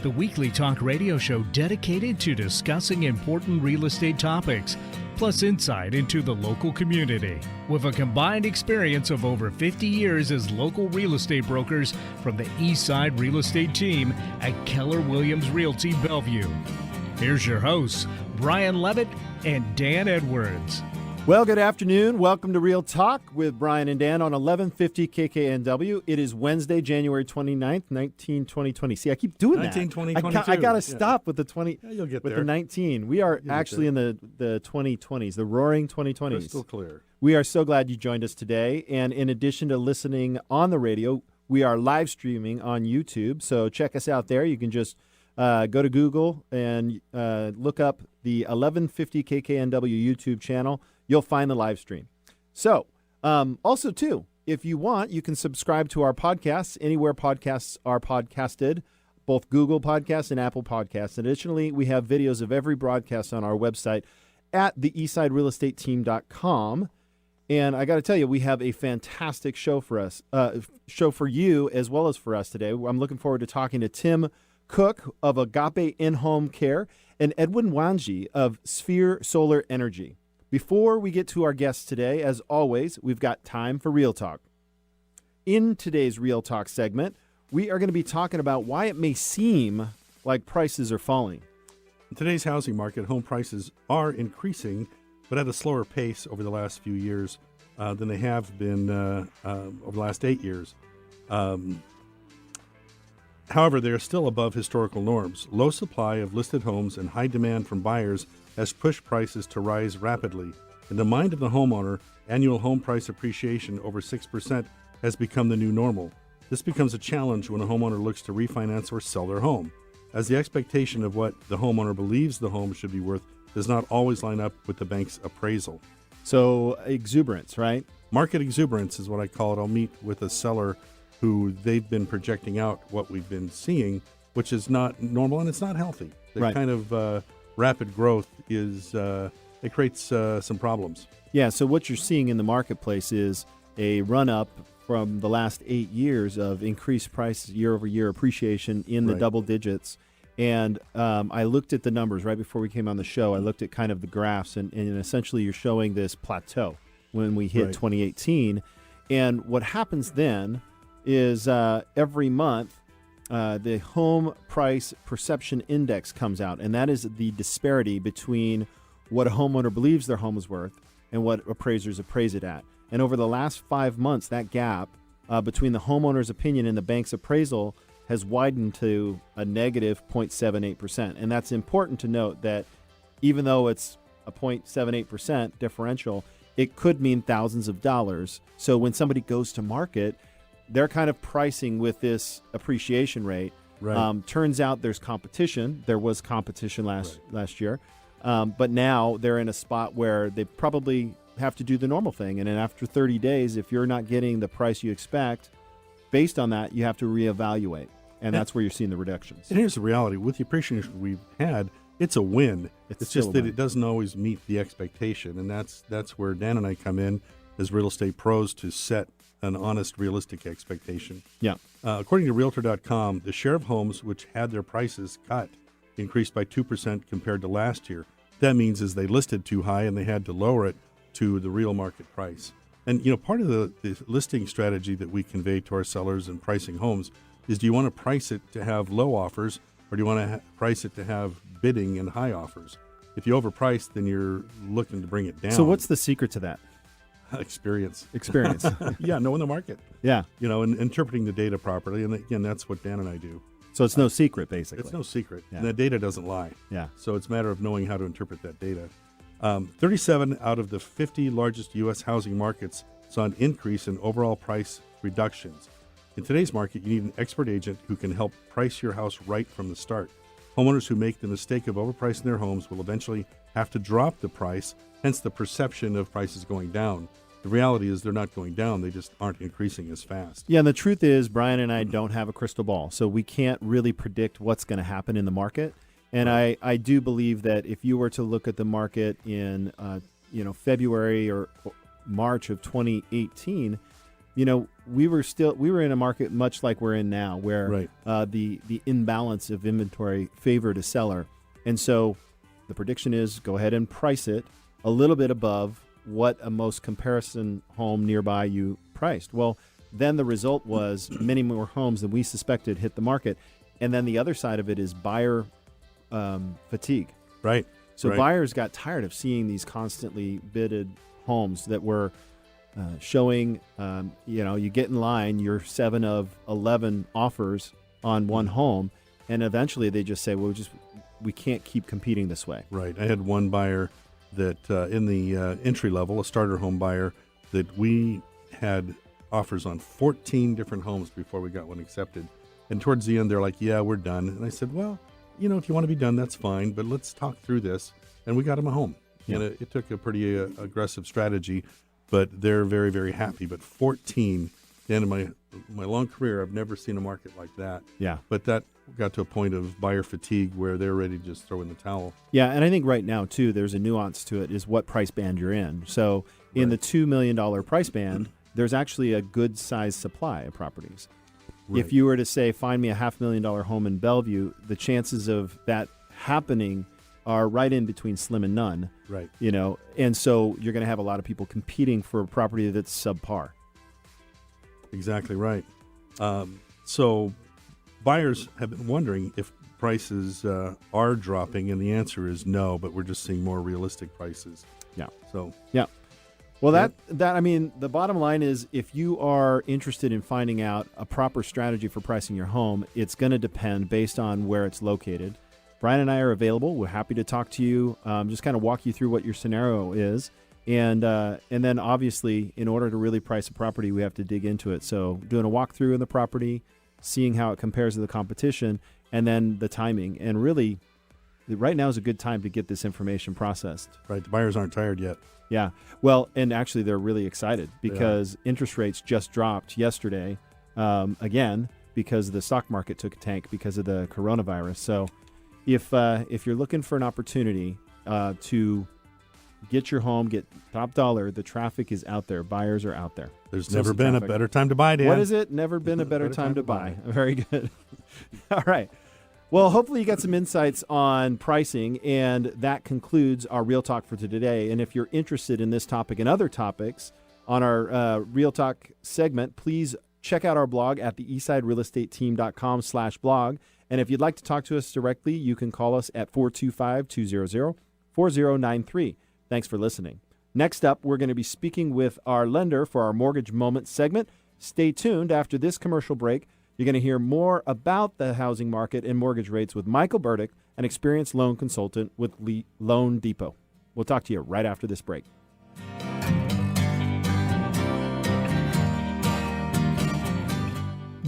the weekly talk radio show dedicated to discussing important real estate topics, plus insight into the local community. With a combined experience of over 50 years as local real estate brokers from the Eastside Real Estate Team at Keller Williams Realty Bellevue. Here's your hosts, Brian Levitt and Dan Edwards. Well, good afternoon. Welcome to Real Talk with Brian and Dan on 1150 KKNW. It is Wednesday, January 29th, 2020. See, I keep doing that. 2022. I got to stop with the 20. Yeah, you'll get with there. the 19. We are actually in the 2020s, the roaring 2020s. Crystal clear. We are so glad you joined us today. And in addition to listening on the radio, we are live streaming on YouTube. So check us out there. You can just go to Google and look up the 1150 KKNW YouTube channel. You'll find the live stream. So, also, too, if you want, you can subscribe to our podcasts anywhere podcasts are podcasted, both Google Podcasts and Apple Podcasts. Additionally, we have videos of every broadcast on our website at theeastsiderealestateteam.com. And I got to tell you, we have a fantastic show for us, show for you as well as for us today. I'm looking forward to talking to Tim Cooke of Agape In-Home Care and Edwin Ngugi of Sphere Solar Energy. Before we get to our guests today, as always, we've got time for Real Talk. In today's Real Talk segment, we are going to be talking about why it may seem like prices are falling. In today's housing market, home prices are increasing, but at a slower pace over the last few years than they have been over the last 8 years. However, they are still above historical norms. Low supply of listed homes and high demand from buyers has pushed prices to rise rapidly. In the mind of the homeowner, annual home price appreciation over 6% has become the new normal. This becomes a challenge when a homeowner looks to refinance or sell their home, as the expectation of what the homeowner believes the home should be worth does not always line up with the bank's appraisal. So exuberance, right? Market exuberance is what I call it. I'll meet with a seller who they've been projecting out what we've been seeing, which is not normal and it's not healthy. The right. kind of rapid growth is it creates some problems. Yeah, so what you're seeing in the marketplace is a run-up from the last 8 years of increased price year-over-year appreciation in the double digits. And I looked at the numbers right before we came on the show. I looked at kind of the graphs, and essentially you're showing this plateau when we hit 2018. And what happens then is every month, the home price perception index comes out, and that is the disparity between what a homeowner believes their home is worth and what appraisers appraise it at. And over the last 5 months, that gap between the homeowner's opinion and the bank's appraisal has widened to a negative 0.78%. And that's important to note that even though it's a 0.78% differential, it could mean thousands of dollars. So when somebody goes to market, they're kind of pricing with this appreciation rate. Right. Turns out there's competition. There was competition last year. But now they're in a spot where they probably have to do the normal thing. And then after 30 days, if you're not getting the price you expect, based on that, you have to reevaluate. And that's where you're seeing the reductions. And here's the reality. With the appreciation we've had, it's a win. It's just that it doesn't always meet the expectation. And that's where Dan and I come in as real estate pros to set an honest, realistic expectation. Yeah. According to Realtor.com, the share of homes which had their prices cut increased by 2% compared to last year. That means is they listed too high and they had to lower it to the real market price. And, part of the listing strategy that we convey to our sellers in pricing homes is, do you want to price it to have low offers, or do you want to price it to have bidding and high offers? If you overprice, then you're looking to bring it down. So what's the secret to that? Experience. Yeah, knowing the market. Yeah. And interpreting the data properly. And again, that's what Dan and I do. So it's no secret, basically. It's no secret. Yeah. And that data doesn't lie. Yeah. So it's a matter of knowing how to interpret that data. 37 out of the 50 largest U.S. housing markets saw an increase in overall price reductions. In today's market, you need an expert agent who can help price your house right from the start. Homeowners who make the mistake of overpricing their homes will eventually have to drop the price, hence the perception of prices going down. The reality is they're not going down, they just aren't increasing as fast. Yeah, and the truth is, Brian and I don't have a crystal ball, so we can't really predict what's going to happen in the market. And I do believe that if you were to look at the market in February or March of 2018, we were in a market much like we're in now, where the imbalance of inventory favored a seller. And so the prediction is go ahead and price it a little bit above what a most comparison home nearby you priced. Well, then the result was many more homes than we suspected hit the market. And then the other side of it is buyer fatigue. Right. So buyers got tired of seeing these constantly bidded homes that were showing, you get in line, you're 7 of 11 offers on one home. And eventually they just say, well, we can't keep competing this way. Right. I had one buyer that in the entry level, a starter home buyer, that we had offers on 14 different homes before we got one accepted. And towards the end, they're like, yeah, we're done. And I said, well, if you want to be done, that's fine, but let's talk through this. And we got them a home. Yeah. And it took a pretty aggressive strategy, but they're very, very happy. But 14, at the end of my long career, I've never seen a market like that. Yeah. But that got to a point of buyer fatigue where they're ready to just throw in the towel. Yeah, and I think right now, too, there's a nuance to it, is what price band you're in. So in the $2 million price band, there's actually a good-sized supply of properties. Right. If you were to say, find me a $500,000 home in Bellevue, the chances of that happening are right in between slim and none. Right. And so you're going to have a lot of people competing for a property that's subpar. Exactly right. So buyers have been wondering if prices are dropping, and the answer is no, but we're just seeing more realistic prices. Yeah. So. Yeah. Well, the bottom line is, if you are interested in finding out a proper strategy for pricing your home, it's going to depend based on where it's located. Brian and I are available. We're happy to talk to you, just kind of walk you through what your scenario is. And then obviously, in order to really price a property, we have to dig into it. So doing a walkthrough in the property, seeing how it compares to the competition, and then the timing. And really, right now is a good time to get this information processed. Right. The buyers aren't tired yet. Yeah. Well, and actually they're really excited because interest rates just dropped yesterday, again, because the stock market took a tank because of the coronavirus. So if you're looking for an opportunity to get your home, get top dollar, the traffic is out there. Buyers are out there. There's never been a better time to buy, Dan. What is it? Never been a better time to buy. Very good. All right. Well, hopefully you got some insights on pricing, and that concludes our Real Talk for today. And if you're interested in this topic and other topics on our Real Talk segment, please check out our blog at theeastsiderealestateteam.com/blog. And if you'd like to talk to us directly, you can call us at 425-200-4093. Thanks for listening. Next up, we're going to be speaking with our lender for our Mortgage Moment segment. Stay tuned. After this commercial break, you're going to hear more about the housing market and mortgage rates with Michael Burdick, an experienced loan consultant with Loan Depot. We'll talk to you right after this break.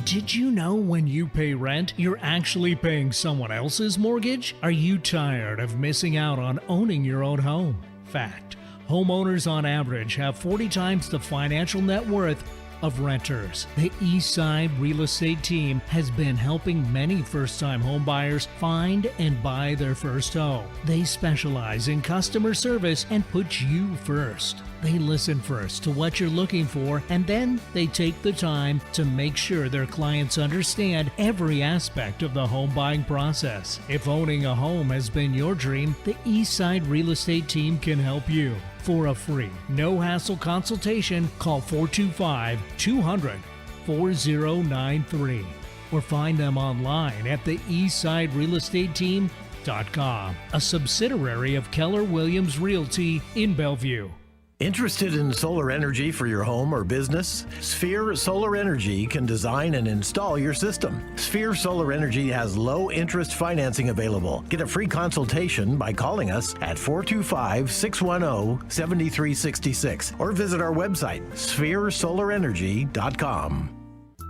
Did you know when you pay rent, you're actually paying someone else's mortgage? Are you tired of missing out on owning your own home? Fact: homeowners on average have 40 times the financial net worth of renters. The Eastside Real Estate Team has been helping many first-time home buyers find and buy their first home. They specialize in customer service and put you first. They listen first to what you're looking for, and then they take the time to make sure their clients understand every aspect of the home buying process. If owning a home has been your dream, the Eastside Real Estate Team can help you. For a free, no-hassle consultation, call 425-200-4093 or find them online at theeastsiderealestateteam.com, a subsidiary of Keller Williams Realty in Bellevue. Interested in solar energy for your home or business? Sphere Solar Energy can design and install your system. Sphere Solar Energy has low-interest financing available. Get a free consultation by calling us at 425-610-7366 or visit our website, spheresolarenergy.com.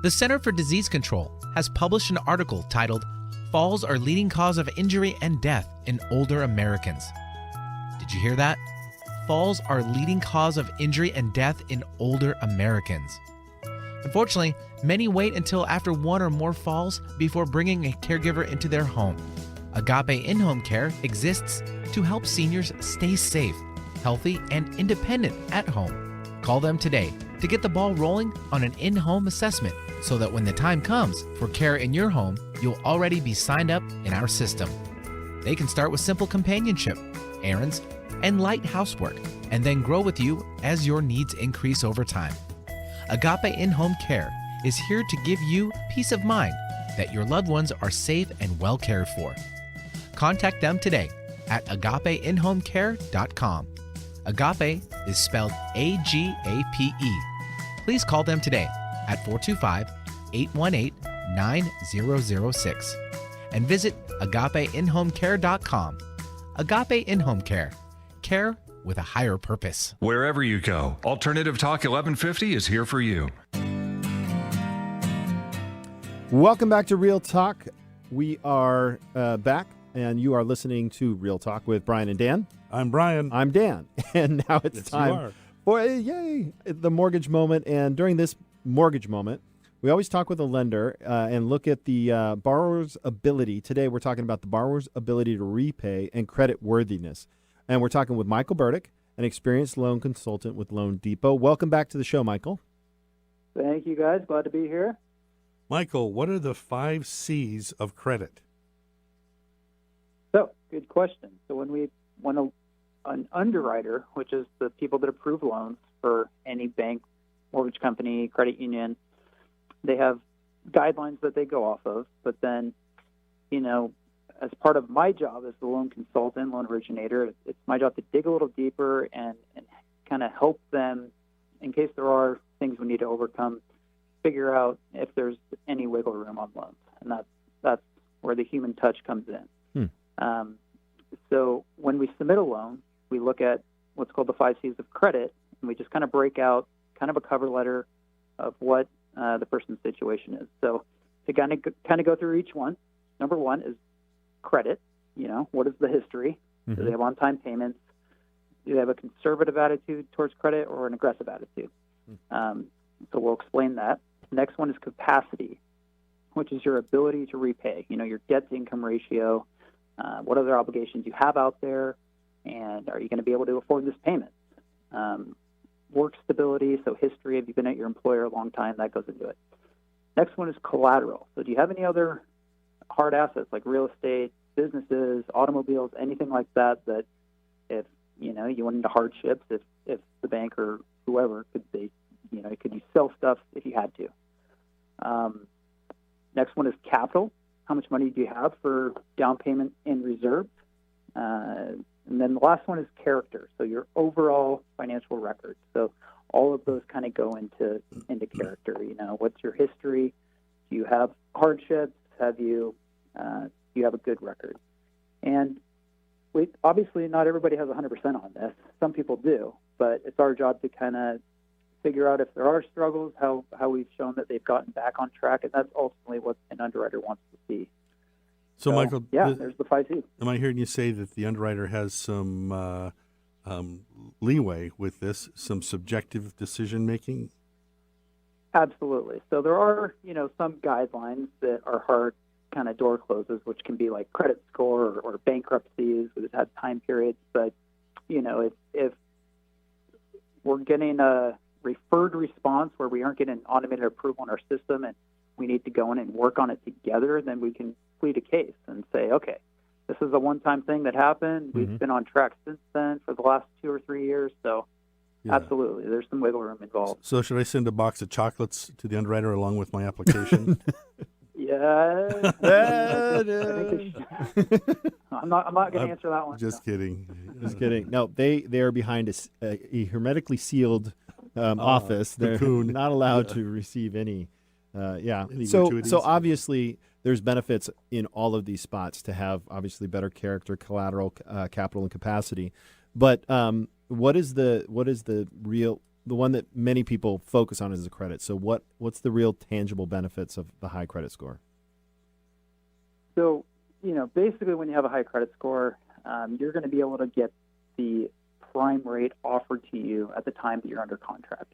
The Center for Disease Control has published an article titled, "Falls Are Leading Cause of Injury and Death in Older Americans." Did you hear that? Falls are leading cause of injury and death in older Americans. Unfortunately, many wait until after one or more falls before bringing a caregiver into their home. Agape In-Home Care exists to help seniors stay safe, healthy, and independent at home. Call them today to get the ball rolling on an in-home assessment so that when the time comes for care in your home, you'll already be signed up in our system. They can start with simple companionship, errands, and light housework, and then grow with you as your needs increase over time. Agape In-Home Care is here to give you peace of mind that your loved ones are safe and well cared for. Contact them today at agapeinhomecare.com. Agape is spelled A-G-A-P-E. Please call them today at 425-818-9006 and visit agapeinhomecare.com. Agape In-Home Care. Care with a higher purpose. Wherever you go, Alternative Talk 1150 is here for you. Welcome back to Real Talk. We are back, and you are listening to Real Talk with Brian and Dan. I'm Brian. I'm Dan, and now it's Yes, you time are. for the mortgage moment. And during this mortgage moment, we always talk with a lender and look at the borrower's ability. Today, we're talking about the borrower's ability to repay and credit worthiness. And we're talking with Michael Burdick, an experienced loan consultant with Loan Depot. Welcome back to the show, Michael. Thank you, guys. Glad to be here. Michael, what are the 5 C's of credit? So, good question. So when an underwriter, which is the people that approve loans for any bank, mortgage company, credit union, they have guidelines that they go off of. But then, as part of my job as the loan consultant, loan originator, it's my job to dig a little deeper and kind of help them in case there are things we need to overcome, figure out if there's any wiggle room on loans. And that's where the human touch comes in. So when we submit a loan, we look at what's called the 5 C's of credit, and we just kind of break out kind of a cover letter of what the person's situation is. So to kind of go through each one, number one is credit. What is the history? Mm-hmm. Do they have on-time payments? Do they have a conservative attitude towards credit or an aggressive attitude? So we'll explain that. Next one is capacity, which is your ability to repay. Your debt-to-income ratio. What other obligations you have out there, and are you going to be able to afford this payment? Work stability, so history. Have you been at your employer a long time? That goes into it. Next one is collateral. So do you have any other hard assets like real estate, businesses, automobiles, anything like that if you went into hardships, if the bank or whoever could you sell stuff if you had to? Next one is capital. How much money do you have for down payment and reserves? And then the last one is character, so your overall financial record. So all of those kind of go into character. What's your history? Do you have hardships? Do you have a good record? And obviously not everybody has 100% on this. Some people do, but it's our job to kind of figure out if there are struggles, how we've shown that they've gotten back on track, and that's ultimately what an underwriter wants to see. So Michael, there's the 5 C's. Am I hearing you say that the underwriter has some leeway with this, some subjective decision making? Absolutely. So there are, some guidelines that are hard kind of door closes, which can be like credit score or bankruptcies, which has time periods. But, if we're getting a referred response where we aren't getting an automated approval in our system and we need to go in and work on it together, then we can plead a case and say, okay, this is a one-time thing that happened. We've been on track since then for the last 2 or 3 years. So absolutely, there's some wiggle room involved. So should I send a box of chocolates to the underwriter along with my application? Yeah. I'm not going to answer that one. Just kidding. Just kidding. No, they are behind a hermetically sealed office. They're cocoon. not allowed to receive any. Any So gratuities? obviously there's benefits in all of these spots to have obviously better character, collateral, capital, and capacity. But what is the one that many people focus on is the credit. So what's the real tangible benefits of the high credit score? So, basically when you have a high credit score, you're going to be able to get the prime rate offered to you at the time that you're under contract.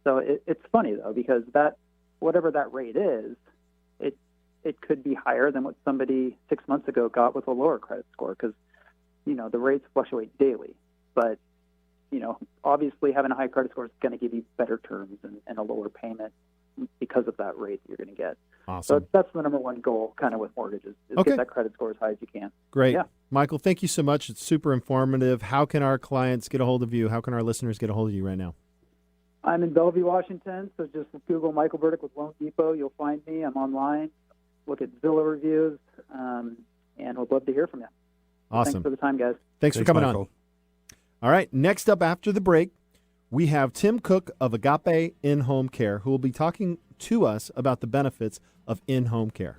So it's funny, though, because whatever that rate is, it could be higher than what somebody 6 months ago got with a lower credit score because, the rates fluctuate daily. But obviously having a high credit score is going to give you better terms and a lower payment because of that rate that you're going to get. Awesome. So that's the number one goal kind of with mortgages is Okay. get that credit score as high as you can. Great. Yeah. Michael, thank you so much. It's super informative. How can our clients get a hold of you? How can our listeners get a hold of you right now? I'm in Bellevue, Washington, so just Google Michael Burdick with Loan Depot. You'll find me. I'm online. Look at Zillow reviews, and would love to hear from you. Awesome. Thanks for the time, guys. Thanks for coming Michael. on. All right. Next up after the break, we have Tim Cooke of Agape In-Home Care, who will be talking to us about the benefits of in-home care.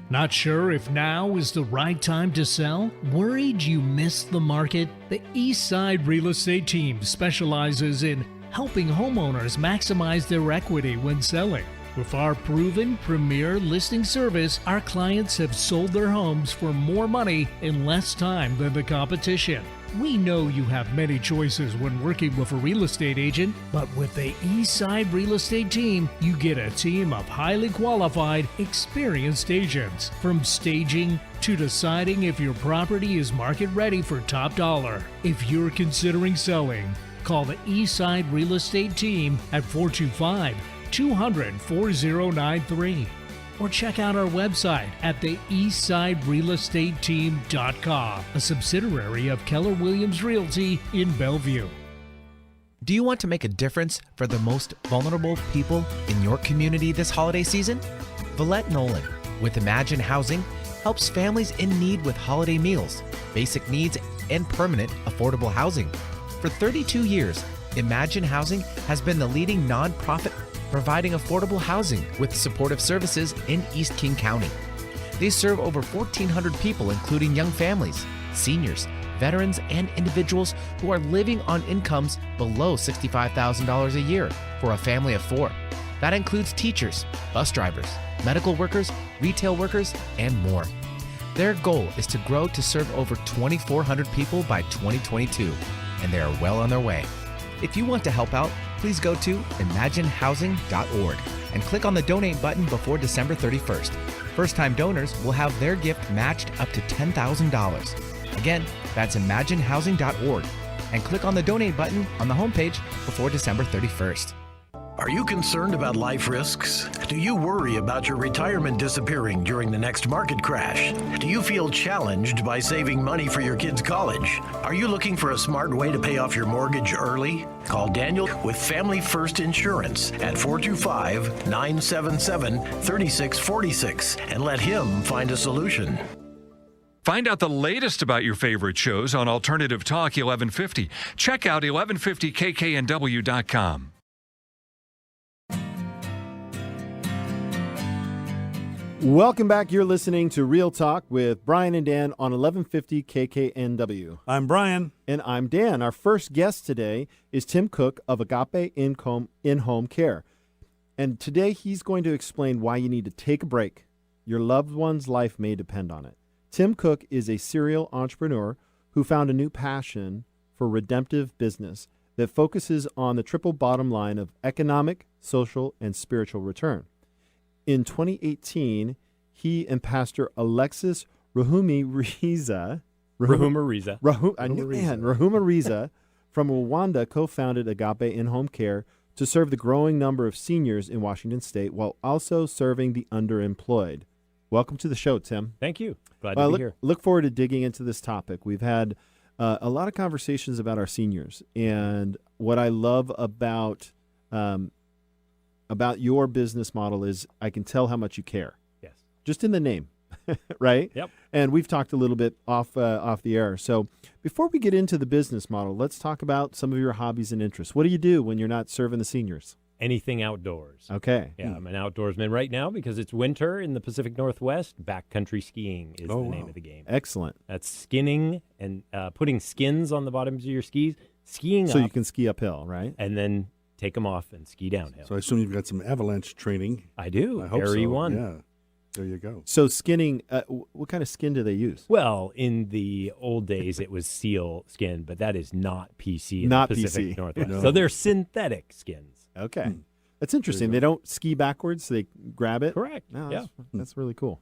Not sure if now is the right time to sell? Worried you missed the market? The Eastside Real Estate Team specializes in helping homeowners maximize their equity when selling. With our proven premier listing service, our clients have sold their homes for more money in less time than the competition. We know you have many choices when working with a real estate agent, but with the Eastside Real Estate Team, you get a team of highly qualified, experienced agents. From staging to deciding if your property is market ready for top dollar. If you're considering selling, call the Eastside Real Estate Team at 425-200-4093. Or check out our website at the eastsiderealestateteam.com, a subsidiary of Keller Williams Realty in Bellevue. Do you want to make a difference for the most vulnerable people in your community this holiday season? Villette Nolan with Imagine Housing helps families in need with holiday meals, basic needs, and permanent affordable housing. For 32 years, Imagine Housing has been the leading nonprofit providing affordable housing with supportive services in East King County. They serve over 1,400 people, including young families, seniors, veterans, and individuals who are living on incomes below $65,000 a year for a family of 4. That includes teachers, bus drivers, medical workers, retail workers, and more. Their goal is to grow to serve over 2,400 people by 2022, and they are well on their way. If you want to help out, please go to imaginehousing.org and click on the donate button before December 31st. First-time donors will have their gift matched up to $10,000. Again, that's imaginehousing.org and click on the donate button on the homepage before December 31st. Are you concerned about life risks? Do you worry about your retirement disappearing during the next market crash? Do you feel challenged by saving money for your kids' college? Are you looking for a smart way to pay off your mortgage early? Call Daniel with Family First Insurance at 425-977-3646 and let him find a solution. Find out the latest about your favorite shows on Alternative Talk 1150. Check out 1150kknw.com. Welcome back. You're listening to Real Talk with Brian and Dan on 1150 KKNW. I'm Brian. And I'm Dan. Our first guest today is Tim Cooke of Agape In-Home Care. And today he's going to explain why you need to take a break. Your loved one's life may depend on it. Tim Cooke is a serial entrepreneur who found a new passion for redemptive business that focuses on the triple bottom line of economic, social, and spiritual return. In 2018, he and Pastor Alexis Rahumariza from Rwanda co-founded Agape In-Home Care to serve the growing number of seniors in Washington State while also serving the underemployed. Welcome to the show, Tim. Thank you. Glad to be here. Look forward to digging into this topic. We've had a lot of conversations about our seniors, and what I love about your business model is I can tell how much you care. Yes. Just in the name, right? Yep. And we've talked a little bit off the air. So before we get into the business model, let's talk about some of your hobbies and interests. What do you do when you're not serving the seniors? Anything outdoors. Okay. Yeah, I'm an outdoorsman right now because it's winter in the Pacific Northwest. Backcountry skiing is the name of the game. Excellent. That's skinning and putting skins on the bottoms of your skis, skiing so up, you can ski uphill, right? and then take them off and ski downhill. So I assume you've got some avalanche training. I do. I hope Area so. 1. Yeah. There you go. So skinning, what kind of skin do they use? Well, in the old days, it was seal skin, but that is not PC in Not the Pacific PC. Northwest. No. So they're synthetic skins. Okay. That's interesting. They don't ski backwards, so they grab it? Correct. No, Yeah. that's really cool.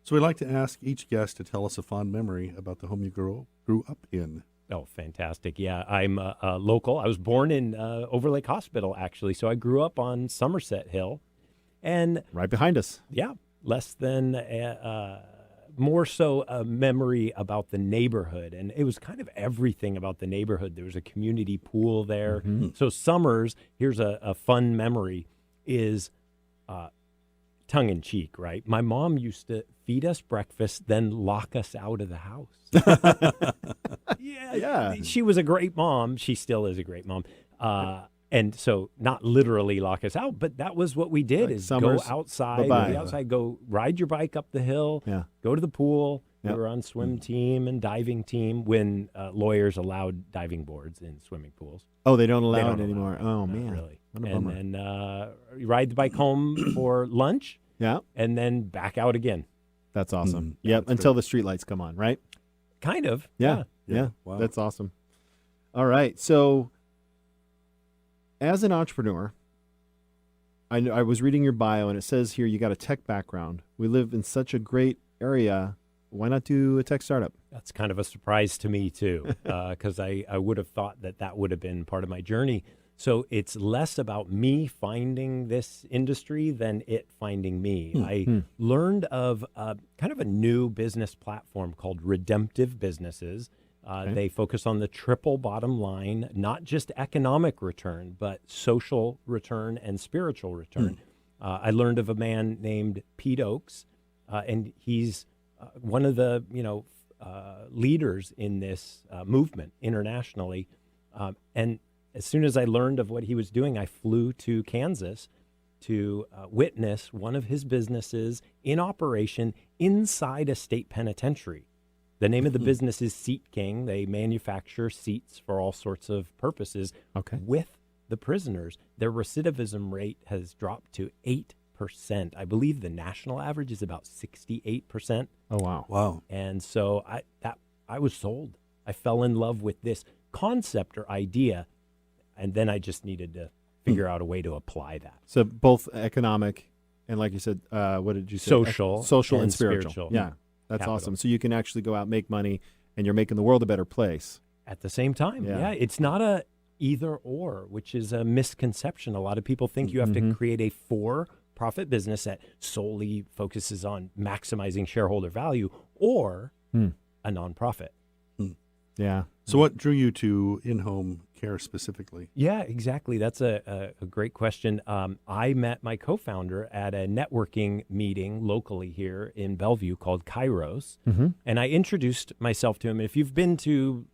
So we'd like to ask each guest to tell us a fond memory about the home you grew up in. Oh, fantastic. Yeah, I'm local. I was born in Overlake Hospital, actually. So I grew up on Somerset Hill. And Right behind us. yeah, less than more so a memory about the neighborhood. And it was kind of everything about the neighborhood. There was a community pool there. So summers, here's a fun memory, is tongue in cheek, right? My mom used to feed us breakfast, then lock us out of the house. Yeah. She was a great mom. She still is a great mom. And so not literally lock us out, but that was what we did, Like is summers, go outside, go ride your bike up the hill, go to the pool. Yep. We were on swim team and diving team when lawyers allowed diving boards in swimming pools. Oh, they don't allow They it don't anymore. allow it. Oh, Not man. really. What a And bummer. then you ride the bike home for lunch, Yeah, and then back out again. that's awesome. Yeah, Yep, that's until the streetlights come on, right? Kind of. Yeah. Wow. That's awesome. All right. So, as an entrepreneur, I was reading your bio, and it says here you got a tech background. We live in such a great area. Why not do a tech startup? That's kind of a surprise to me, too, because I would have thought that would have been part of my journey. So it's less about me finding this industry than it finding me. I learned of kind of a new business platform called Redemptive Businesses. They focus on the triple bottom line, not just economic return, but social return and spiritual return. I learned of a man named Pete Oakes, and he's one of the leaders in this movement internationally. And as soon as I learned of what he was doing, I flew to Kansas to witness one of his businesses in operation inside a state penitentiary. The name of the business is Seat King. They manufacture seats for all sorts of purposes with the prisoners. Their recidivism rate has dropped to 8%. I believe the national average is about 68%. Oh, wow. Wow. And so I was sold. I fell in love with this concept or idea, and then I just needed to figure out a way to apply that. So both economic and, like you said, what did you say? Social and spiritual. Yeah, that's Capital. awesome. So you can actually go out and make money, and you're making the world a better place. At the same time, Yeah. it's not a either or, which is a misconception. A lot of people think you have to create a for-profit business that solely focuses on maximizing shareholder value, or a nonprofit. Yeah. So what drew you to in-home care specifically? Yeah, exactly. That's a great question. I met my co-founder at a networking meeting locally here in Bellevue called Kairos, and I introduced myself to him. If you've been to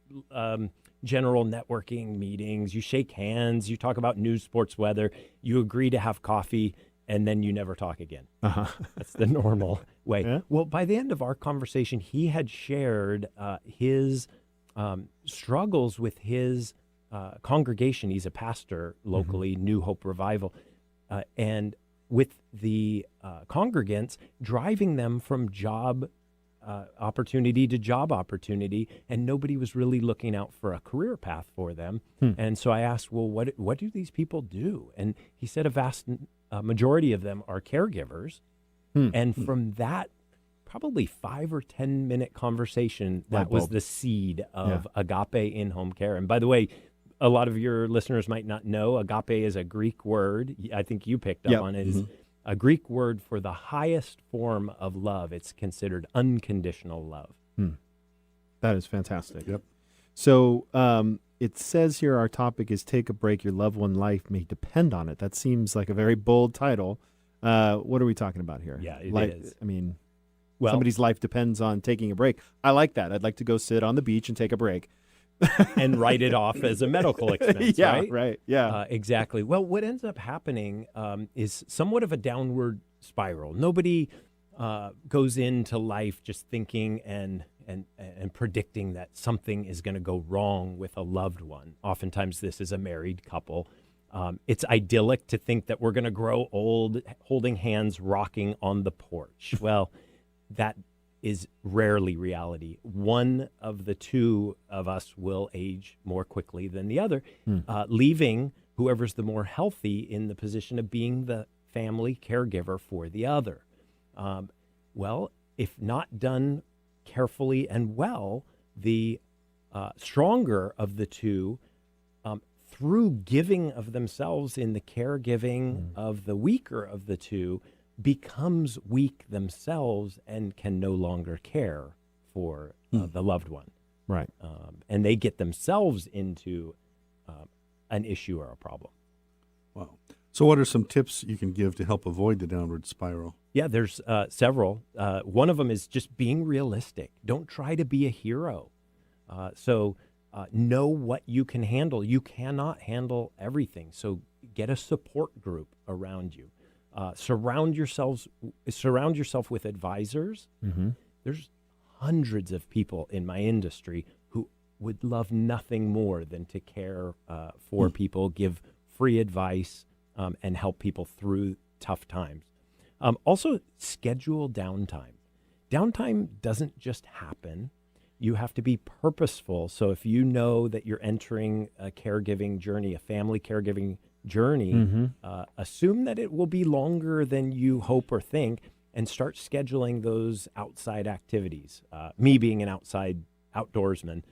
general networking meetings, you shake hands, you talk about news, sports, weather, you agree to have coffee, and then you never talk again. That's the normal way. Yeah. Well, by the end of our conversation, he had shared his struggles with his congregation. He's a pastor locally, New Hope Revival, and with the congregants, driving them from job opportunity to job opportunity, and nobody was really looking out for a career path for them. And so I asked, well, what do these people do? And he said a vast majority of them are caregivers. And from that probably 5 or 10 minute conversation, that was the seed of Agape in-home care. And by the way, a lot of your listeners might not know, Agape is a Greek word. I think you picked up on it. Is a Greek word for the highest form of love. It's considered unconditional love. That is fantastic. Yep. So it says here our topic is Take a Break, Your Loved One Life May Depend on It. That seems like a very bold title. What are we talking about here? Yeah, it is. I mean, Well, somebody's life depends on taking a break. I like that. I'd like to go sit on the beach and take a break. and write it off as a medical expense, Yeah, right? right. Yeah. Exactly. Well, what ends up happening is somewhat of a downward spiral. Nobody goes into life just thinking and predicting that something is going to go wrong with a loved one. Oftentimes, this is a married couple. It's idyllic to think that we're going to grow old, holding hands, rocking on the porch. Well, that is rarely reality. One of the two of us will age more quickly than the other, leaving whoever's the more healthy in the position of being the family caregiver for the other. Well, if not done carefully and well, the stronger of the two, through giving of themselves in the caregiving of the weaker of the two, becomes weak themselves and can no longer care for the loved one. Right. And they get themselves into an issue or a problem. Wow. So what are some tips you can give to help avoid the downward spiral? Yeah, there's several. One of them is just being realistic. Don't try to be a hero. So know what you can handle. You cannot handle everything. So get a support group around you. Surround yourself with advisors. Mm-hmm. There's hundreds of people in my industry who would love nothing more than to care for people, give free advice, and help people through tough times. Also, schedule downtime. Downtime doesn't just happen. You have to be purposeful. So if you know that you're entering a caregiving journey, a family caregiving journey, assume that it will be longer than you hope or think, and start scheduling those outside activities. Me being an outdoorsman,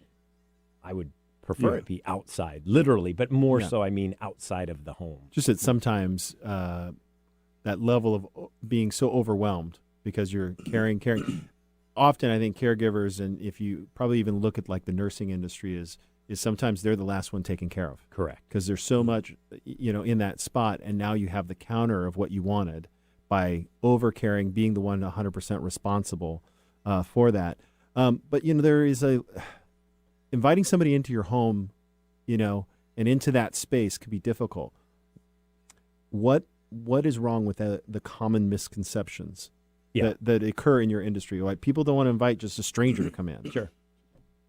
I would prefer it be outside, literally, but more so I mean outside of the home. Just that sometimes that level of being so overwhelmed because you're caring. Often I think caregivers, and if you probably even look at like the nursing industry, is sometimes they're the last one taken care of. Correct. Because there's so much, in that spot, and now you have the counter of what you wanted by over-caring, being the one 100% responsible for that. But, there is inviting somebody into your home, and into that space could be difficult. What is wrong with the common misconceptions that occur in your industry? Like, people don't want to invite just a stranger to come in. Sure.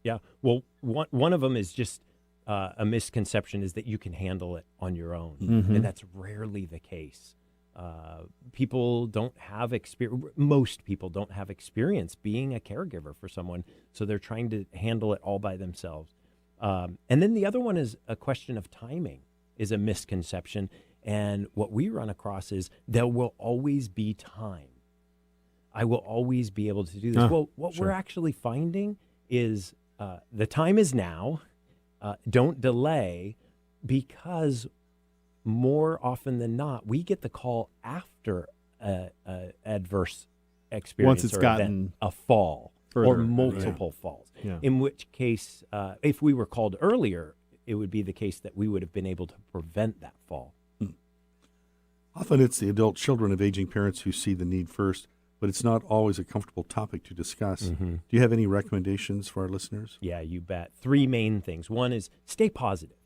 Yeah. Well, one of them is just a misconception is that you can handle it on your own. Mm-hmm. And that's rarely the case. People don't have experience. Most people don't have experience being a caregiver for someone. So they're trying to handle it all by themselves. And then the other one is a question of timing is a misconception. And what we run across is there will always be time. I will always be able to do this. Well, what we're actually finding is the time is now. Don't delay, because more often than not, we get the call after a adverse experience once it's or gotten event, a fall further, or multiple falls. Yeah. In which case, if we were called earlier, it would be the case that we would have been able to prevent that fall. Often it's the adult children of aging parents who see the need first, but it's not always a comfortable topic to discuss. Do you have any recommendations for our listeners? Yeah, you bet. 3 main things. One is stay positive.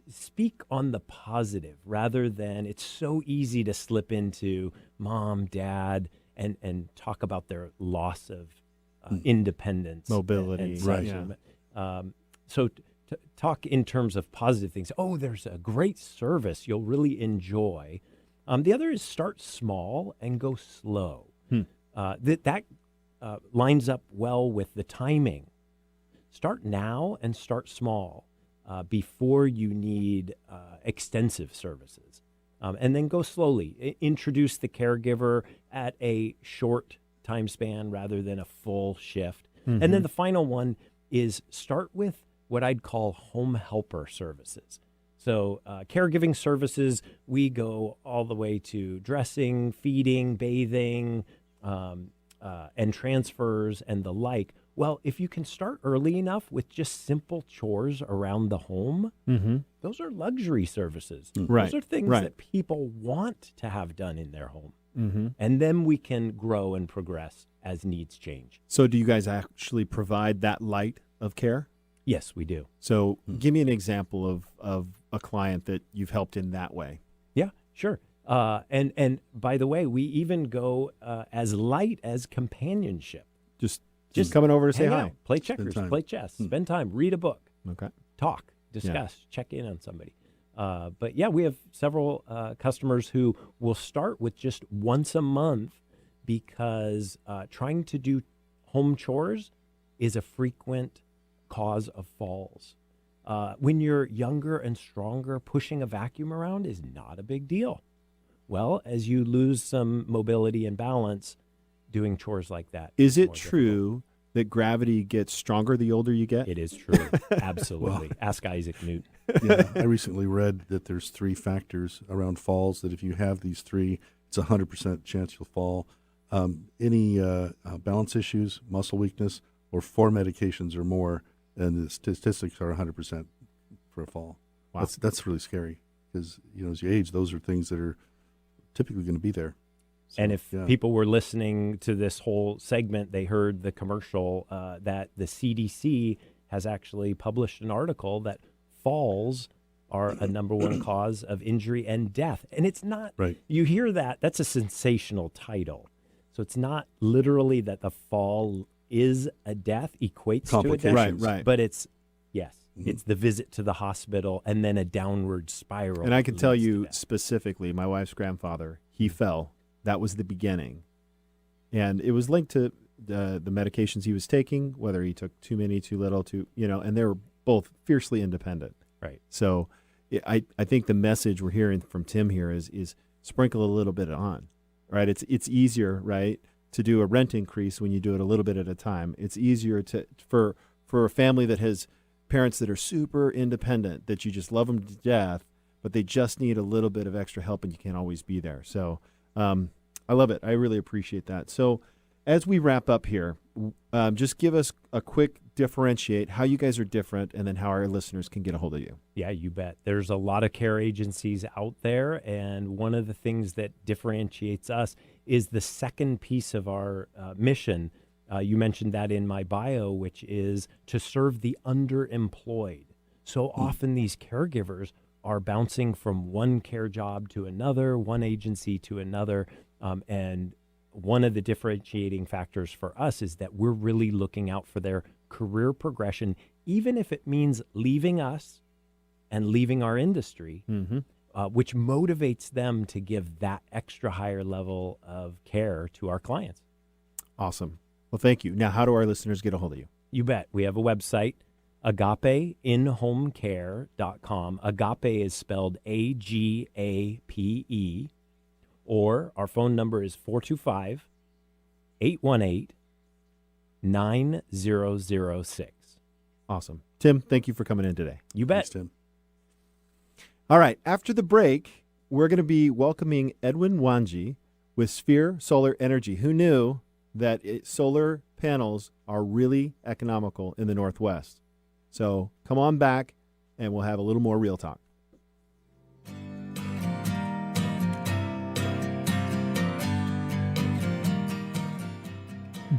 Speak on the positive rather than it's so easy to slip into mom, dad, and talk about their loss of independence. Mobility. And Right. such. So talk in terms of positive things. Oh, there's a great service you'll really enjoy. The other is start small and go slow. That lines up well with the timing. Start now and start small before you need extensive services. And then go slowly. Introduce the caregiver at a short time span rather than a full shift. And then the final one is start with what I'd call home helper services. So caregiving services, we go all the way to dressing, feeding, bathing, and transfers and the like. Well, if you can start early enough with just simple chores around the home, those are luxury services. Right. Those are things that people want to have done in their home. And then we can grow and progress as needs change. So do you guys actually provide that light of care? Yes, we do. So give me an example of a client that you've helped in that way. Yeah, sure. And by the way, we even go as light as companionship. Just coming over to say hang hi. out, play checkers, time. play chess, spend time, read a book, Okay. talk, discuss, check in on somebody. But yeah, we have several customers who will start with just once a month because trying to do home chores is a frequent cause of falls. When you're younger and stronger, pushing a vacuum around is not a big deal. Well, as you lose some mobility and balance, doing chores like that. Is it more true that gravity gets stronger the older you get? difficult. It is true. Absolutely. Ask Isaac Newton. Yeah, I recently read that there's 3 factors around falls, that if you have these 3, it's a 100% chance you'll fall. Any balance issues, muscle weakness, or 4 medications or more, and the statistics are 100% for a fall. Wow. That's really scary because, as you age, those are things that are typically going to be there. So, And if people were listening to this whole segment, they heard the commercial that the CDC has actually published an article that falls are a number 1 cause of injury and death. And it's not, Right. You hear that, that's a sensational title. So it's not literally that the fall is a death, equates to a death. Complications. Right. But it's the visit to the hospital and then a downward spiral. And I can tell leads to you death. specifically, my wife's grandfather, he fell. That was the beginning. And it was linked to the medications he was taking, whether he took too many, too little, and they were both fiercely independent. Right. So I think the message we're hearing from Tim here is sprinkle a little bit on, right? It's easier, right, to do a rent increase when you do it a little bit at a time. It's easier for a family that has parents that are super independent, that you just love them to death, but they just need a little bit of extra help and you can't always be there. So I love it. I really appreciate that. So as we wrap up here, just give us a quick differentiate how you guys are different and then how our listeners can get a hold of you. Yeah, you bet. There's a lot of care agencies out there, and one of the things that differentiates us is the second piece of our mission. You mentioned that in my bio, which is to serve the underemployed. So often these caregivers are bouncing from one care job to another, one agency to another, and one of the differentiating factors for us is that we're really looking out for their career progression, even if it means leaving us and leaving our industry, which motivates them to give that extra higher level of care to our clients. Awesome. Well, thank you. Now, how do our listeners get a hold of you? You bet. We have a website, agapeinhomecare.com. Agape is spelled AGAPE. Or our phone number is 425-818-9006. Awesome. Tim, thank you for coming in today. You bet. Thanks, Tim. All right. After the break, we're going to be welcoming Edwin Ngugi with Sphere Solar Energy. Who knew that solar panels are really economical in the Northwest? So come on back and we'll have a little more real talk.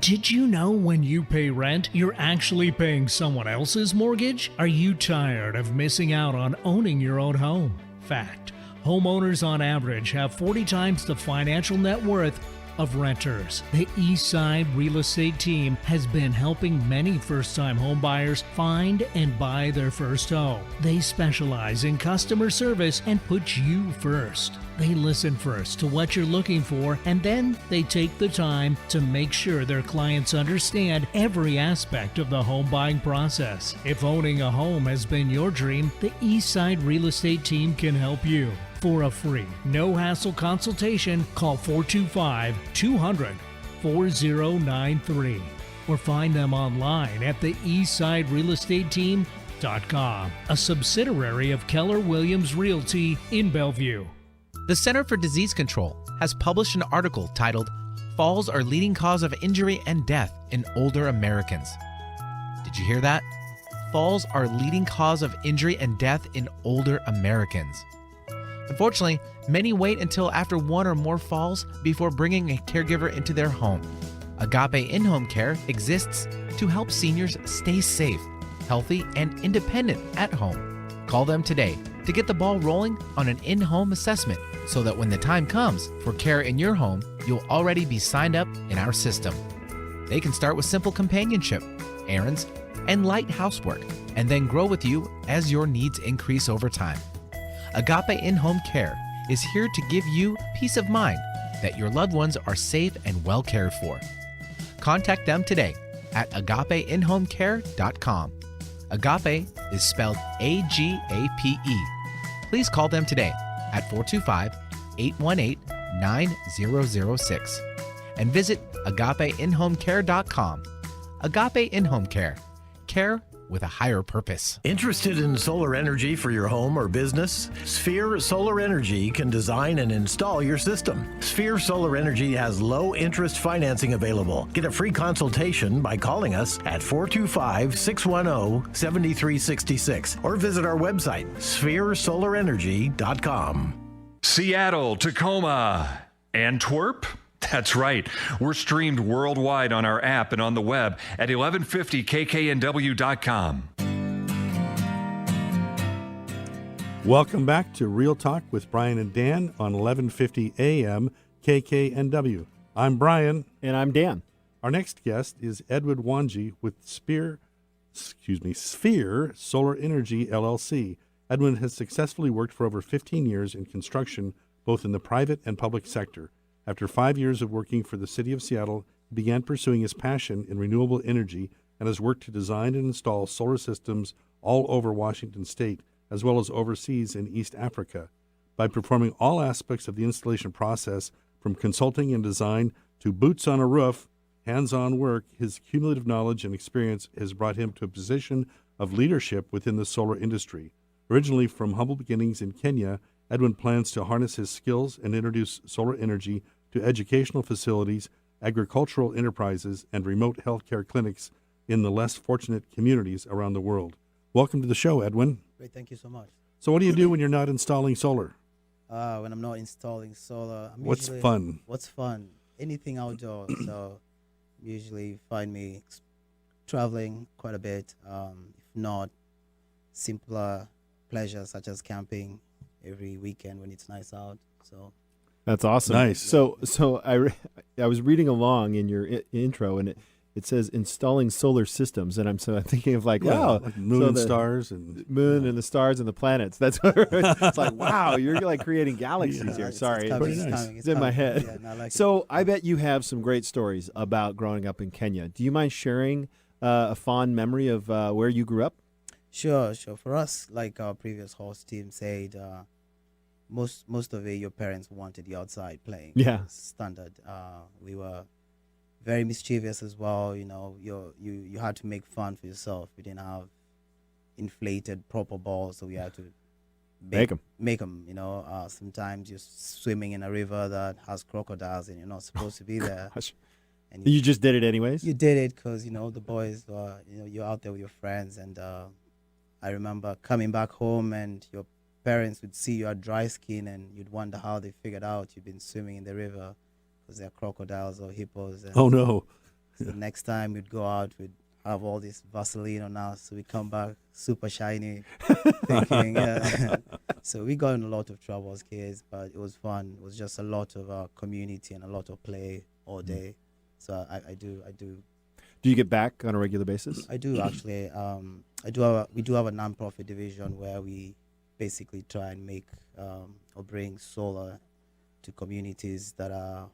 Did you know when you pay rent, you're actually paying someone else's mortgage? Are you tired of missing out on owning your own home? Fact: homeowners on average have 40 times the financial net worth of renters. The Eastside Real Estate Team has been helping many first-time home buyers find and buy their first home. They specialize in customer service and put you first. They listen first to what you're looking for, and then they take the time to make sure their clients understand every aspect of the home buying process. If owning a home has been your dream, the Eastside Real Estate Team can help you. For a free, no-hassle consultation, call 425-200-4093 or find them online at the eastsiderealestateteam.com, a subsidiary of Keller Williams Realty in Bellevue. The Center for Disease Control has published an article titled Falls Are Leading Cause of Injury and Death in Older Americans. Did you hear that? Falls are leading cause of injury and death in older Americans. Unfortunately, many wait until after one or more falls before bringing a caregiver into their home. Agape In-Home Care exists to help seniors stay safe, healthy, and independent at home. Call them today to get the ball rolling on an in-home assessment so that when the time comes for care in your home, you'll already be signed up in our system. They can start with simple companionship, errands, and light housework, and then grow with you as your needs increase over time. Agape In-Home Care is here to give you peace of mind that your loved ones are safe and well cared for. Contact them today at agapeinhomecare.com. Agape is spelled A-G-A-P-E. Please call them today at 425-818-9006. and visit agapeinhomecare.com. Agape In-Home Care. Care with a higher purpose. Interested in solar energy for your home or business? Sphere Solar Energy can design and install your system. Sphere Solar Energy has low interest financing available. Get a free consultation by calling us at 425-610-7366 or visit our website, spheresolarenergy.com. Seattle, Tacoma, Antwerp. That's right. We're streamed worldwide on our app and on the web at 1150kknw.com. Welcome back to Real Talk with Brian and Dan on 1150 AM KKNW. I'm Brian. And I'm Dan. Our next guest is Edwin Ngugi with Sphere Solar Energy LLC. Edwin has successfully worked for over 15 years in construction, both in the private and public sector. After 5 years of working for the city of Seattle, he began pursuing his passion in renewable energy and has worked to design and install solar systems all over Washington state, as well as overseas in East Africa. By performing all aspects of the installation process, from consulting and design to boots on a roof, hands-on work, his cumulative knowledge and experience has brought him to a position of leadership within the solar industry. Originally from humble beginnings in Kenya, Edwin plans to harness his skills and introduce solar energy to educational facilities, agricultural enterprises, and remote healthcare clinics in the less fortunate communities around the world. Welcome to the show, Edwin. Great, thank you so much. So what do you do when you're not installing solar? When I'm not installing solar, What's fun? What's fun? Anything outdoors. So usually find me traveling quite a bit. If not, simpler pleasures such as camping every weekend when it's nice out. So That's awesome. Nice. So I was reading along in your intro, and it says installing solar systems, and I'm thinking of like, wow, like moon so and the stars and moon and the stars and the planets. That's what it's like. Wow, you're like creating galaxies here. it's Sorry, coming, Pretty nice. it's in my head. Yeah, no, I like So it. I bet you have some great stories about growing up in Kenya. Do you mind sharing a fond memory of where you grew up? Sure. For us, like our previous host team said, most of it, your parents wanted you outside playing. Yeah. Standard. We were very mischievous as well. You know, you had to make fun for yourself. We didn't have inflated proper balls, so we had to Make 'em. Make them. You know, sometimes you're swimming in a river that has crocodiles, and you're not supposed to be there. Gosh. And You just did it anyways? you did it because the boys were, you're out there with your friends, and I remember coming back home and your parents would see you had dry skin, and you'd wonder how they figured out you've been swimming in the river because they're crocodiles or hippos. And oh no. so the next time we'd go out, we'd have all this Vaseline on us, so we come back super shiny, thinking. Yeah. So we got in a lot of trouble as kids, but it was fun. It was just a lot of community and a lot of play all day. So I do. Do you get back on a regular basis? I do actually. We do have a non-profit division where we basically try and make or bring solar to communities that are a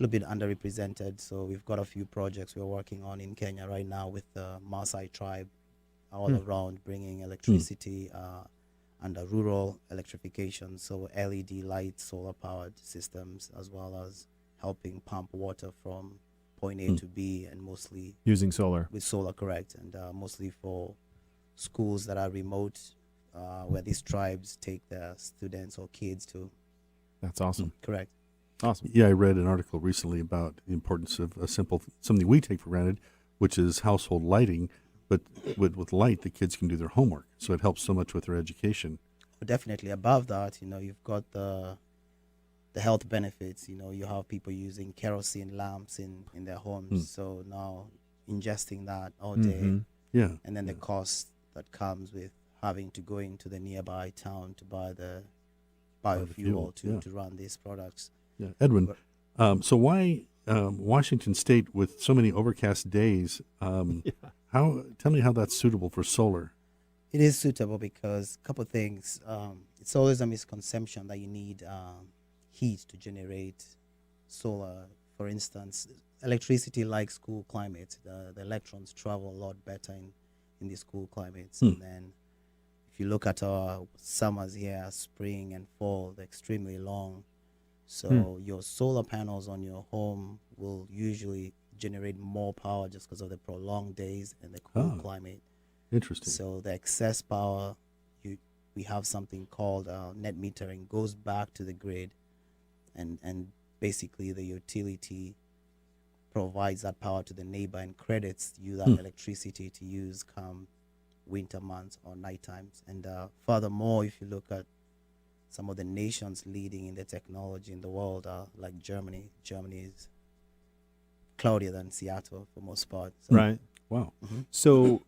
little bit underrepresented. So we've got a few projects we're working on in Kenya right now with the Maasai tribe all around, bringing electricity and rural electrification. So LED light, solar powered systems, as well as helping pump water from point A to B, and mostly Using solar. with solar, correct, and mostly for schools that are remote, where these tribes take their students or kids to. That's awesome. Correct. Awesome. Yeah, I read an article recently about the importance of a simple something we take for granted, which is household lighting. But with light, the kids can do their homework, so it helps so much with their education. But definitely above that, you've got the health benefits. You have people using kerosene lamps in their homes. So now ingesting that all day, Yeah. and then the cost that comes with having to go into the nearby town to buy the biofuel to run these products. Yeah. Edwin, so why Washington State with so many overcast days? Tell me how that's suitable for solar. It is suitable because a couple of things. It's always a misconception that you need heat to generate solar. For instance, electricity likes cool climates. The electrons travel a lot better in these cool climates. And then if you look at our summers here, spring and fall, they're extremely long. So your solar panels on your home will usually generate more power just because of the prolonged days and the cool climate. Interesting. So the excess power, we have something called net metering, goes back to the grid, and basically the utility provides that power to the neighbor and credits you that electricity to use come winter months or night times. And furthermore, if you look at some of the nations leading in the technology in the world, like Germany. Germany is cloudier than Seattle for most part. So, Right. Wow. So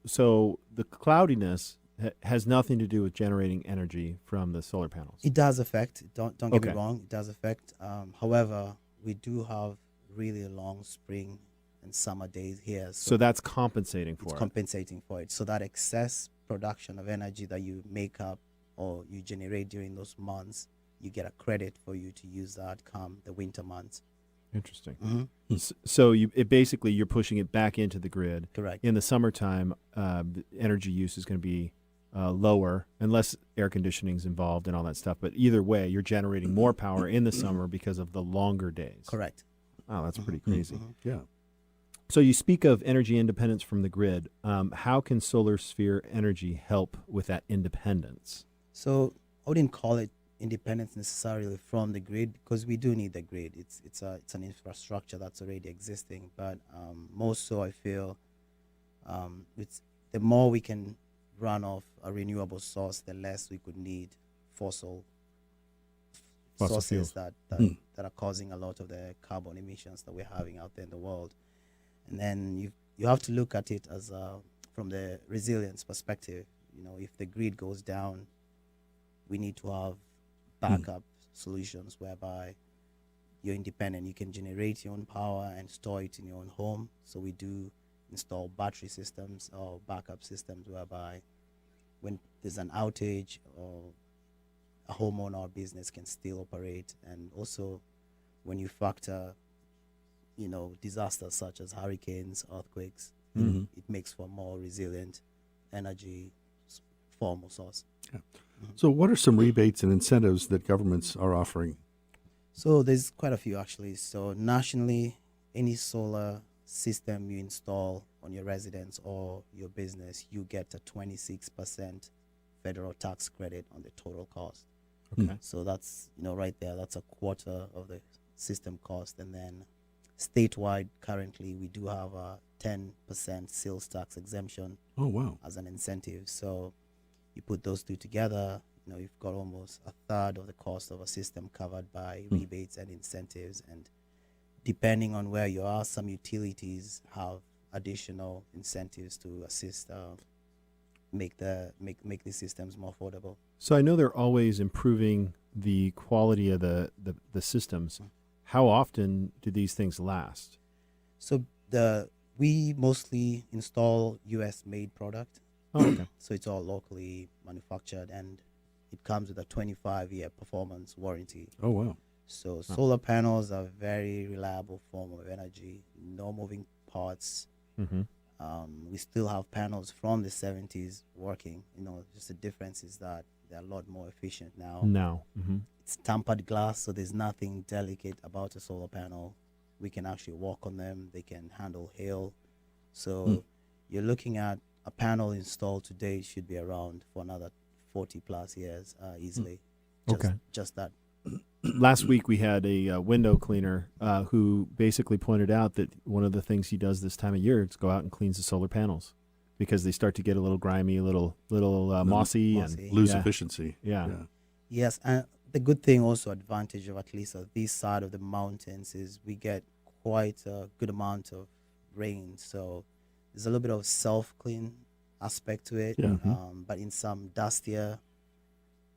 the cloudiness has nothing to do with generating energy from the solar panels. it does affect. Don't get me Okay. wrong. It does affect. However, we do have really long spring and summer days here. So that's compensating it's for it. compensating for it. So that excess production of energy that you make up or you generate during those months, you get a credit for you to use that come the winter months. Interesting. Mm-hmm. So basically you're pushing it back into the grid. Correct. In the summertime, the energy use is going to be lower unless air conditioning is involved and all that stuff. But either way, you're generating more power in the summer because of the longer days. Correct. Wow, that's pretty crazy. Yeah. So you speak of energy independence from the grid. How can solar sphere energy help with that independence? So I wouldn't call it independence necessarily from the grid because we do need the grid. It's an infrastructure that's already existing. But most so, I feel it's the more we can run off a renewable source, the less we could need fossil sources fuels. that are causing a lot of the carbon emissions that we're having out there in the world. And then you have to look at it as from the resilience perspective. You know, if the grid goes down, we need to have backup solutions whereby you're independent. You can generate your own power and store it in your own home. So we do install battery systems or backup systems whereby when there's an outage or a homeowner or business can still operate. And also when you factor, disasters such as hurricanes, earthquakes, it makes for a more resilient energy form or source. Yeah. So what are some rebates and incentives that governments are offering? So there's quite a few actually. So nationally, any solar system you install on your residence or your business, you get a 26% federal tax credit on the total cost. Okay. So that's, right there, that's a quarter of the system cost. And then statewide, currently, we do have a 10% sales tax exemption Oh, wow. as an incentive. So you put those two together, you've got almost a third of the cost of a system covered by rebates and incentives. And depending on where you are, some utilities have additional incentives to assist make these systems more affordable. So I know they're always improving the quality of the systems. How often do these things last? So we mostly install U.S. made product. Oh, okay. So it's all locally manufactured, and it comes with a 25-year performance warranty. Oh, wow. So solar panels are a very reliable form of energy. No moving parts. Mm-hmm. We still have panels from the 70s working. Just the difference is that they're a lot more efficient now. Now. Mm-hmm. It's tempered glass, so there's nothing delicate about a solar panel. We can actually walk on them. They can handle hail. So you're looking at a panel installed today should be around for another 40 plus years easily. Just that. Last week we had a window cleaner who basically pointed out that one of the things he does this time of year is go out and cleans the solar panels because they start to get a little grimy, a little mossy, and Lose efficiency. Yeah. Yes, and the good thing also advantage of at least this side of the mountains is we get quite a good amount of rain. So there's a little bit of self-clean aspect to it. Yeah. But in some dustier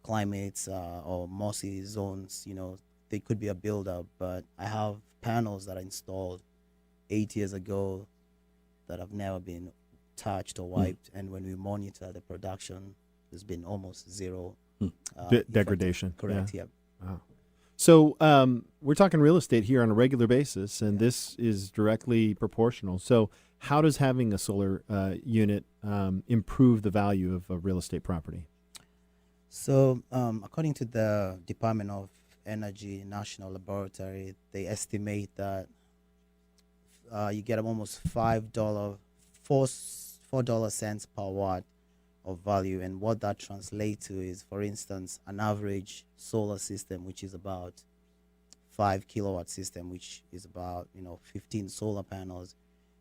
climates or mossy zones, they could be a buildup. But I have panels that are installed 8 years ago that have never been touched or wiped. And when we monitor the production, there's been almost zero degradation. Correct, yeah. Wow. So we're talking real estate here on a regular basis, and this is directly proportional. So how does having a solar unit improve the value of a real estate property? So according to the Department of Energy National Laboratory, they estimate that you get almost $4 cents per watt of value. And what that translates to is, for instance, an average solar system, which is about 5 kilowatt system, which is about 15 solar panels.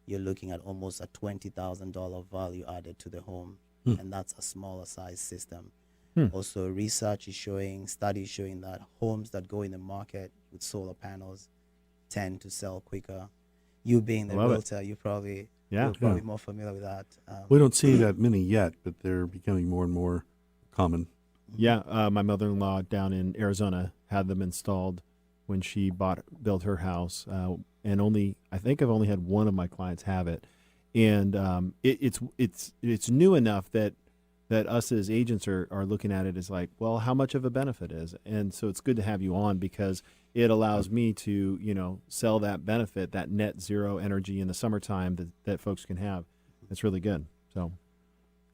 You're looking at almost a $20,000 value added to the home, and that's a smaller size system. Also, research is showing, studies showing that homes that go in the market with solar panels tend to sell quicker. You being the realtor, you're probably more familiar with that. We don't see that many yet, but they're becoming more and more common. Yeah, my mother-in-law down in Arizona had them installed when she built her house, and I think I've only had one of my clients have it, and it's new enough that us as agents are looking at it as like, well, how much of a benefit is, and so it's good to have you on because it allows me to sell that benefit, that net zero energy in the summertime that folks can have. It's really good. So,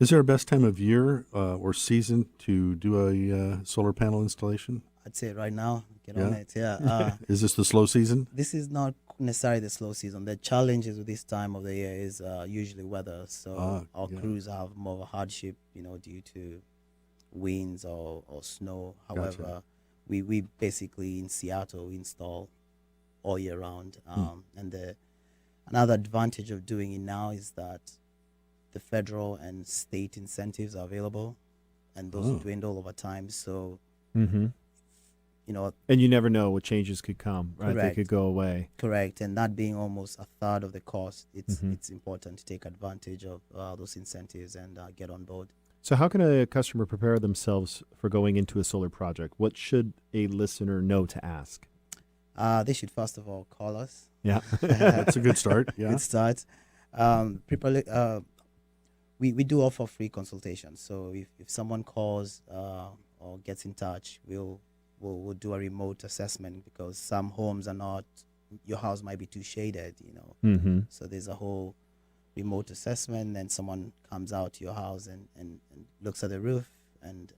is there a best time of year or season to do a solar panel installation? I'd say right now, get on it. Yeah. Is this the slow season? This is not necessarily the slow season. The challenges with this time of the year is usually weather. So our crews have more of a hardship, due to winds or snow. However, we basically in Seattle we install all year round. And another advantage of doing it now is that the federal and state incentives are available, and those dwindle over time. So. And you never know what changes could come, right? Correct. They could go away. Correct. And that being almost a third of the cost, it's important to take advantage of those incentives and get on board. So how can a customer prepare themselves for going into a solar project? What should a listener know to ask? They should first of all call us. Yeah. That's a good start. Yeah. Good start. We do offer free consultations. So if someone calls or gets in touch, we'll do a remote assessment because some homes are not, your house might be too shaded, So there's a whole remote assessment, and someone comes out to your house and looks at the roof, and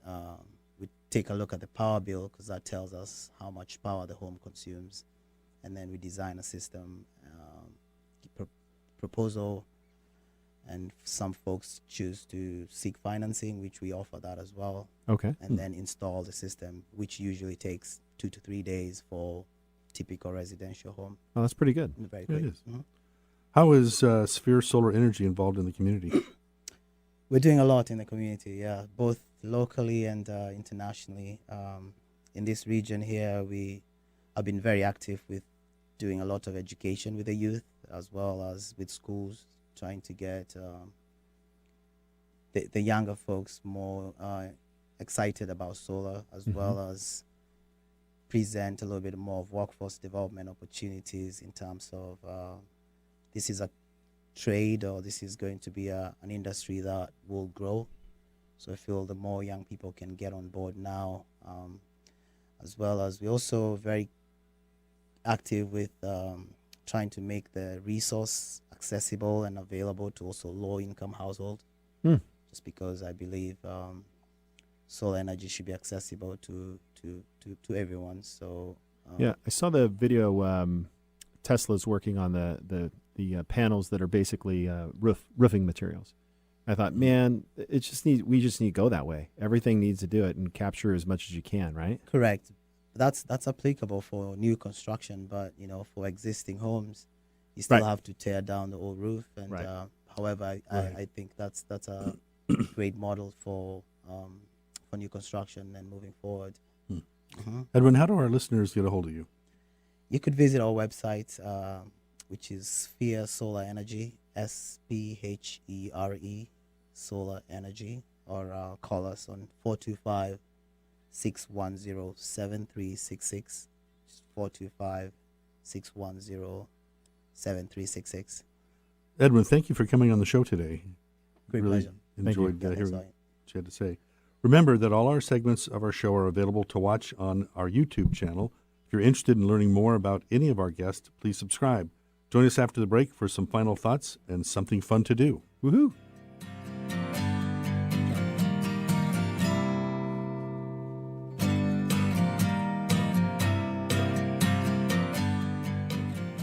we take a look at the power bill because that tells us how much power the home consumes. And then we design a system, proposal, and some folks choose to seek financing, which we offer that as well. Okay. And then install the system, which usually takes 2 to 3 days for typical residential home. Oh, that's pretty good. Very Yeah, quick. it is. How is Sphere Solar Energy involved in the community? We're doing a lot in the community, yeah, both locally and internationally. In this region here, we have been very active with doing a lot of education with the youth as well as with schools, trying to get the younger folks more excited about solar, as well as present a little bit more of workforce development opportunities in terms of this is a trade, or this is going to be an industry that will grow. So I feel the more young people can get on board now, as well as we're also very active with trying to make the resource accessible and available to also low-income households. Just because I believe solar energy should be accessible to everyone. So yeah, I saw the video. Tesla's working on the panels that are basically roofing materials. I thought, man, we just need to go that way. Everything needs to do it and capture as much as you can, right? Correct. That's applicable for new construction, but for existing homes, you still have to tear down the old roof. And however, I think that's a great model for new construction and moving forward. Edwin, how do our listeners get a hold of you? You could visit our website, which is Sphere Solar Energy, SPHERE Solar Energy, or call us on 425-610-7366, 425-610-7366. Edwin, thank you for coming on the show today. Great really pleasure. Enjoyed hearing what you had to say. Remember that all our segments of our show are available to watch on our YouTube channel. If you're interested in learning more about any of our guests, please subscribe. Join us after the break for some final thoughts and something fun to do. Woohoo!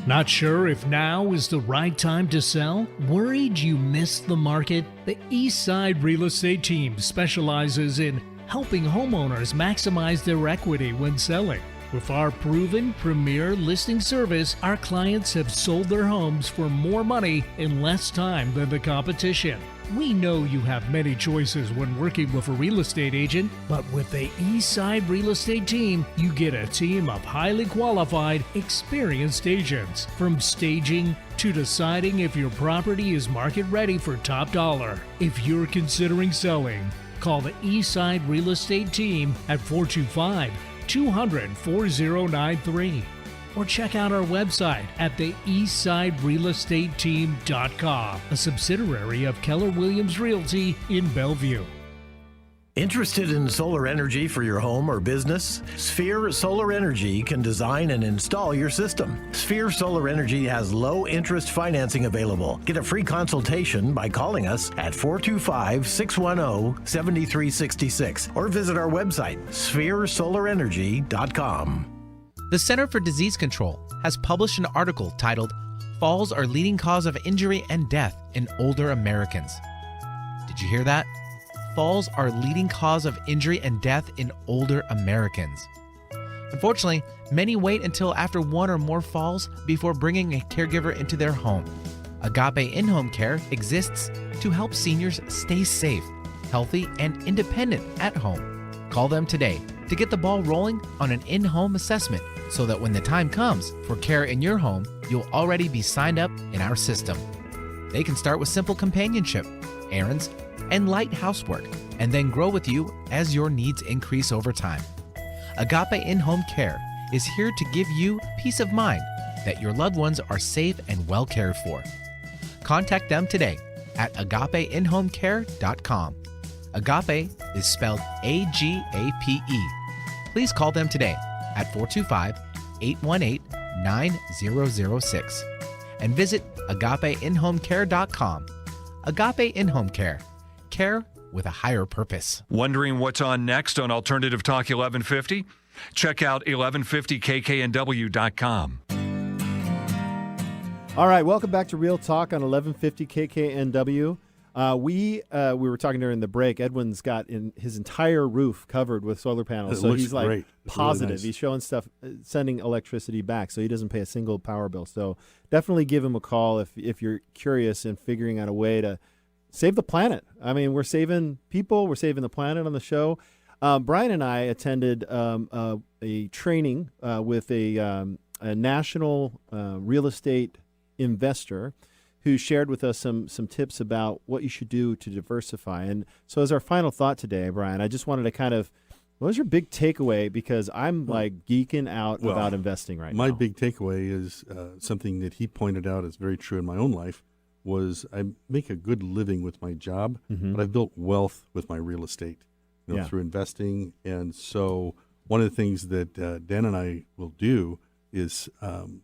Not sure if now is the right time to sell? Worried you missed the market? The Eastside Real Estate Team specializes in helping homeowners maximize their equity when selling. With our proven premier listing service, our clients have sold their homes for more money in less time than the competition. We know you have many choices when working with a real estate agent, but with the Eastside Real Estate Team, you get a team of highly qualified, experienced agents. From staging to deciding if your property is market ready for top dollar. If you're considering selling, call the Eastside Real Estate Team at 425-200-4093. Or check out our website at the eastsiderealestateteam.com, a subsidiary of Keller Williams Realty in Bellevue. Interested in solar energy for your home or business? Sphere Solar Energy can design and install your system. Sphere Solar Energy has low interest financing available. Get a free consultation by calling us at 425-610-7366 or visit our website, spheresolarenergy.com. The Center for Disease Control has published an article titled Falls Are Leading Cause of Injury and Death in Older Americans. Did you hear that? Falls are leading cause of injury and death in older Americans. Unfortunately, many wait until after one or more falls before bringing a caregiver into their home. Agape In-Home Care exists to help seniors stay safe, healthy, and independent at home. Call them today to get the ball rolling on an in-home assessment so that when the time comes for care in your home, you'll already be signed up in our system. They can start with simple companionship, errands, and light housework, and then grow with you as your needs increase over time. Agape In-Home Care is here to give you peace of mind that your loved ones are safe and well cared for. Contact them today at agapeinhomecare.com. Agape is spelled A-G-A-P-E. Please call them today at 425-818-9006 and visit agapeinhomecare.com. Agape In-Home Care. Care with a higher purpose. Wondering what's on next on Alternative Talk 1150? Check out 1150kknw.com. All right, welcome back to Real Talk on 1150 KKNW. We were talking during the break. Edwin's got his entire roof covered with solar panels, so he's like great. positive. Really nice. He's showing stuff, sending electricity back, so he doesn't pay a single power bill. So definitely give him a call if you're curious and figuring out a way to save the planet. I mean, we're saving people, we're saving the planet on the show. Brian and I attended a training with a national real estate investor who shared with us some tips about what you should do to diversify. And so as our final thought today, Brian, I just wanted to kind of, what was your big takeaway? Because I'm like geeking out about investing right now. My big takeaway is something that he pointed out is very true in my own life, was I make a good living with my job, but I've built wealth with my real estate through investing. And so one of the things that Dan and I will do is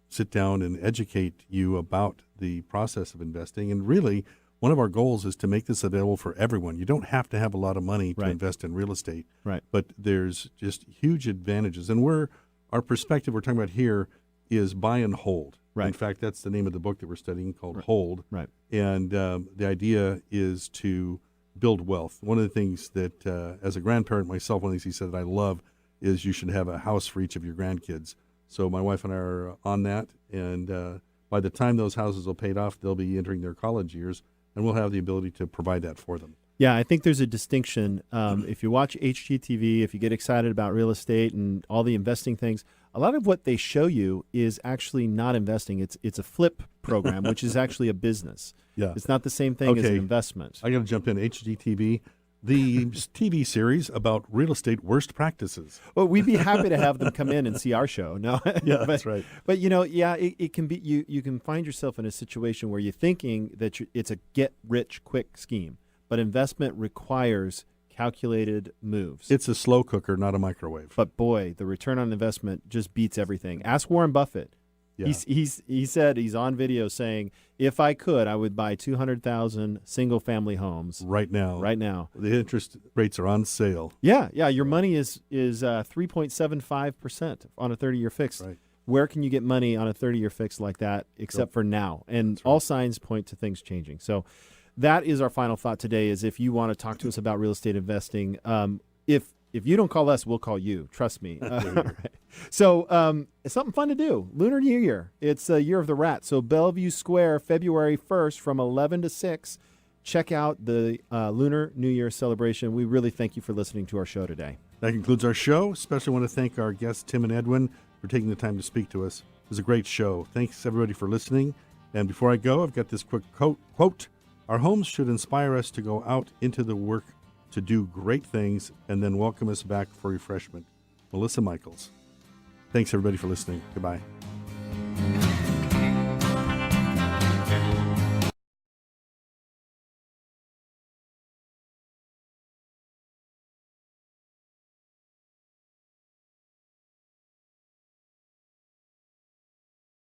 sit down and educate you about the process of investing. And really, one of our goals is to make this available for everyone. You don't have to have a lot of money to invest in real estate, but there's just huge advantages. And our perspective we're talking about here is buy and hold. In fact, that's the name of the book that we're studying, called Hold. And the idea is to build wealth. One of the things that, as a grandparent myself, one of the things he said that I love is you should have a house for each of your grandkids. So my wife and I are on that, and by the time those houses are paid off, they'll be entering their college years, and we'll have the ability to provide that for them. Yeah, I think there's a distinction. If you watch HGTV, if you get excited about real estate and all the investing things, a lot of what they show you is actually not investing. It's a flip program, which is actually a business. Yeah, it's not the same thing as an investment. I got to jump in. HGTV, the TV series about real estate worst practices. Well, we'd be happy to have them come in and see our show. No, that's right. But it can be you can find yourself in a situation where you're thinking that it's a get rich quick scheme, but investment requires calculated moves. It's a slow cooker, not a microwave. But boy, the return on investment just beats everything. Ask Warren Buffett. Yeah. He said, he's on video saying, if I could, I would buy 200,000 single-family homes right now. The interest rates are on sale. Yeah. Your money is 3.75% on a 30-year fixed. where can you get money on a 30-year fix like that except for now? And all signs point to things changing. So that is our final thought today, is if you want to talk to us about real estate investing, if you don't call us, we'll call you. Trust me. Right. So it's something fun to do. Lunar New Year. It's a year of the rat. So Bellevue Square, February 1st from 11 to 6. Check out the Lunar New Year celebration. We really thank you for listening to our show today. That concludes our show. Especially want to thank our guests, Tim and Edwin, for taking the time to speak to us. It was a great show. Thanks, everybody, for listening. And before I go, I've got this quick quote. Our homes should inspire us to go out into the work to do great things and then welcome us back for refreshment. Melissa Michaels. Thanks, everybody, for listening. Goodbye.